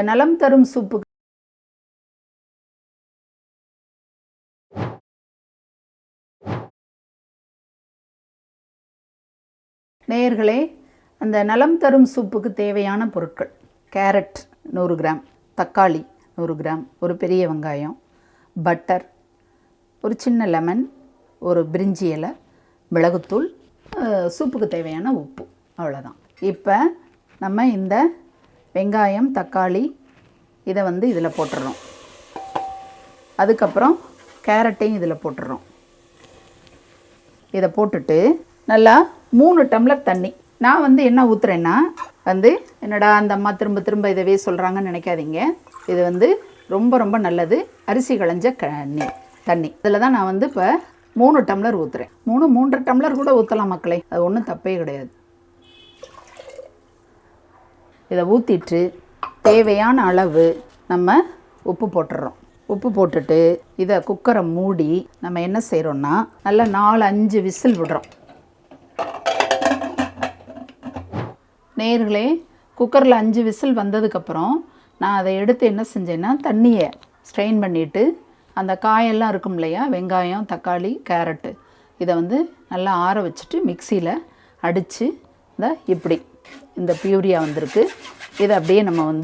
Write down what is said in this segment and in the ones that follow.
நலம் தரும் சூப்பு நேயர்களே, அந்த நலம் தரும் சூப்புக்கு தேவையான பொருட்கள்: கேரட் 100 கிராம், தக்காளி 100 கிராம், ஒரு பெரிய வெங்காயம், பட்டர், ஒரு சின்ன லெமன், ஒரு பிரிஞ்சி இலை, மிளகுத்தூள், சூப்புக்கு தேவையான உப்பு, அவ்வளோதான். இப்போ நம்ம இந்த வெங்காயம், தக்காளி இதை இதில் போட்டுடுறோம். அதுக்கப்புறம் கேரட்டையும் இதில் போட்டுடுறோம். இதை போட்டுட்டு நல்லா 3 டம்ளர் தண்ணி. நான் என்ன ஊற்றுறேன்னா என்னடா அந்த அம்மா திரும்ப திரும்ப இதவே சொல்கிறாங்கன்னு நினைக்காதீங்க. இது ரொம்ப ரொம்ப நல்லது. அரிசி களைஞ்ச தண்ணி இதில் தான் நான் இப்போ 3 டம்ளர் ஊற்றுறேன். 3.5 டம்ளர் கூட ஊற்றலாம் மக்களே, அது ஒன்றும் தப்பே கிடையாது. இதை ஊற்றிட்டு தேவையான அளவு நம்ம உப்பு போட்டுடுறோம். உப்பு போட்டுட்டு இதை குக்கரை மூடி நம்ம என்ன செய்கிறோன்னா நல்லா 4-5 விசில் விடுறோம். நேர்களே, குக்கரில் 5 விசில் வந்ததுக்கப்புறம் நான் அதை எடுத்து என்ன செஞ்சேன்னா தண்ணியை ஸ்ட்ரெயின் பண்ணிவிட்டு அந்த காயெல்லாம் இருக்கும் இல்லையா, வெங்காயம், தக்காளி, கேரட்டு, இதை நல்லா ஆற வச்சுட்டு மிக்சியில் அடித்து இப்படி இந்த பியூரியா வந்திருக்கு. இதை அப்படியே நம்ம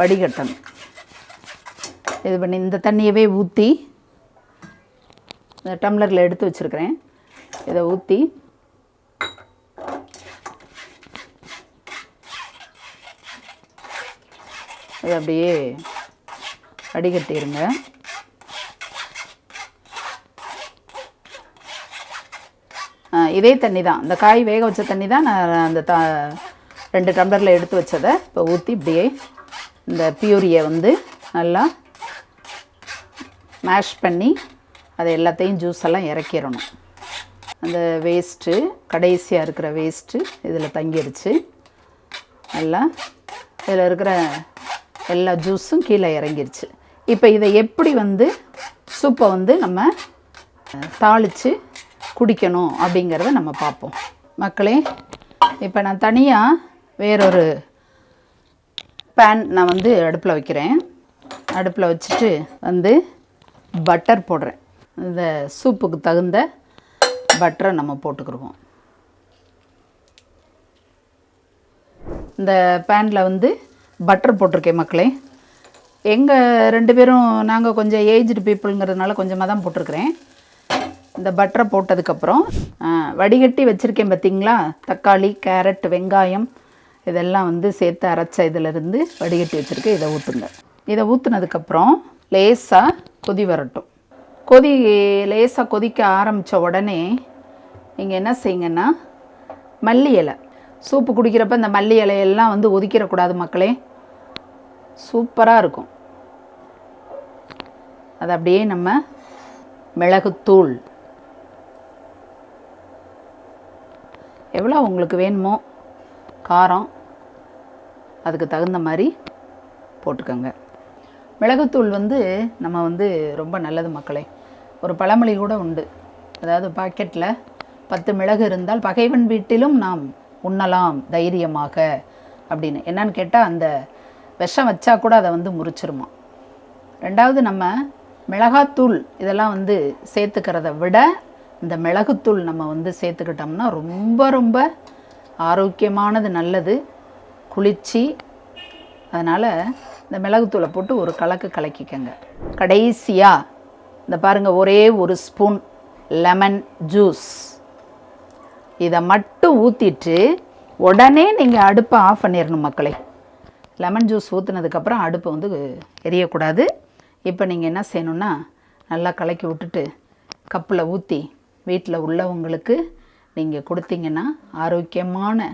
வடிகட்டணும். இது பண்ணி இந்த தண்ணியவே ஊற்றி இந்த டம்ளரில் எடுத்து வச்சுருக்கிறேன். இதை ஊற்றி இதை அப்படியே வடிகட்டிடுங்க. இதே தண்ணி தான், இந்த காய் வேக வச்ச தண்ணி தான் நான் அந்த 2 டம்ளரில் எடுத்து வச்சதை இப்போ ஊற்றி இப்படியே இந்த பியூரியை நல்லா மேஷ் பண்ணி அதை எல்லாத்தையும் ஜூஸ் எல்லாம் இறக்கிடணும். அந்த வேஸ்ட்டு, கடைசியாக இருக்கிற வேஸ்ட்டு இதில் தங்கிடுச்சு. நல்லா இதில் இருக்கிற எல்லா ஜூஸும் கீழே இறங்கிருச்சு. இப்போ இதை எப்படி சூப்பை நம்ம தாளித்து குடிக்கணும் அப்படிங்கிறத நம்ம பார்ப்போம். மக்களே, இப்போ நான் தனியாக வேறொரு பேன் நான் அடுப்பில் வைக்கிறேன். அடுப்பில் வச்சுட்டு பட்டர் போடுறேன். இந்த சூப்புக்கு தகுந்த பட்டரை நம்ம போட்டுக்கிடுவோம். இந்த பேனில் பட்டர் போட்டிருக்கேன் மக்களே. எங்கள் 2 பேரும் நாங்கள் கொஞ்சம் ஏஜ்டு பீப்புளுங்கிறதுனால கொஞ்சமாக தான் போட்டிருக்கிறேன். இந்த பட்டரை போட்டதுக்கப்புறம் வடிகட்டி வச்சுருக்கேன் பார்த்திங்களா, தக்காளி, கேரட், வெங்காயம் இதெல்லாம் சேர்த்து அரைச்ச இதிலிருந்து வடிகட்டி வச்சுருக்கேன். இதை ஊற்றுங்க. இதை ஊற்றுனதுக்கப்புறம் லேசாக கொதி வரட்டும். லேசாக கொதிக்க ஆரம்பித்த உடனே நீங்கள் என்ன செய்யுங்கன்னா மல்லி இலை, சூப்பு குடிக்கிறப்ப இந்த மல்லி இலையெல்லாம் ஒதுக்கிடக்கூடாது மக்களே, சூப்பராக இருக்கும். அது அப்படியே நம்ம மிளகுத்தூள் எவ்வளோ உங்களுக்கு வேணுமோ காரம் அதுக்கு தகுந்த மாதிரி போட்டுக்கோங்க. மிளகுத்தூள் நம்ம ரொம்ப நல்லது மக்களே. ஒரு பழமொழி கூட உண்டு, அதாவது பாக்கெட்டில் 10 மிளகு இருந்தால் பகைவன் வீட்டிலும் நாம் உண்ணலாம் தைரியமாக அப்படின்னு. என்னன்னு கேட்டால் அந்த விஷம் வச்சா கூட அதை முறிச்சிருமா. 2வது, நம்ம மிளகாத்தூள் இதெல்லாம் சேர்த்துக்கிறத விட இந்த மிளகுத்தூள் நம்ம சேர்த்துக்கிட்டோம்னா ரொம்ப ரொம்ப ஆரோக்கியமானது, நல்லது, குளிர்ச்சி. அதனால் இந்த மிளகுத்தூளை போட்டு ஒரு கலக்கிக்கங்க. கடைசியாக இந்த பாருங்கள், ஒரே ஒரு ஸ்பூன் லெமன் ஜூஸ் இதை மட்டும் ஊற்றிட்டு உடனே நீங்கள் அடுப்பை ஆஃப் பண்ணிடணும் மக்களே. லெமன் ஜூஸ் ஊற்றுனதுக்கப்புறம் அடுப்பை எரியக்கூடாது. இப்போ நீங்கள் என்ன செய்யணுன்னா நல்லா கலக்கி விட்டுட்டு கப்பில் ஊற்றி வீட்டில் உள்ளவங்களுக்கு நீங்கள் கொடுத்தீங்கன்னா ஆரோக்கியமான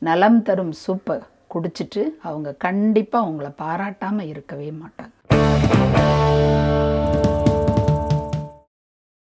நலம் தரும் சூப்பை குடிச்சிட்டு அவங்க கண்டிப்பாக உங்களை பாராட்டாமல் இருக்கவே மாட்டாங்க.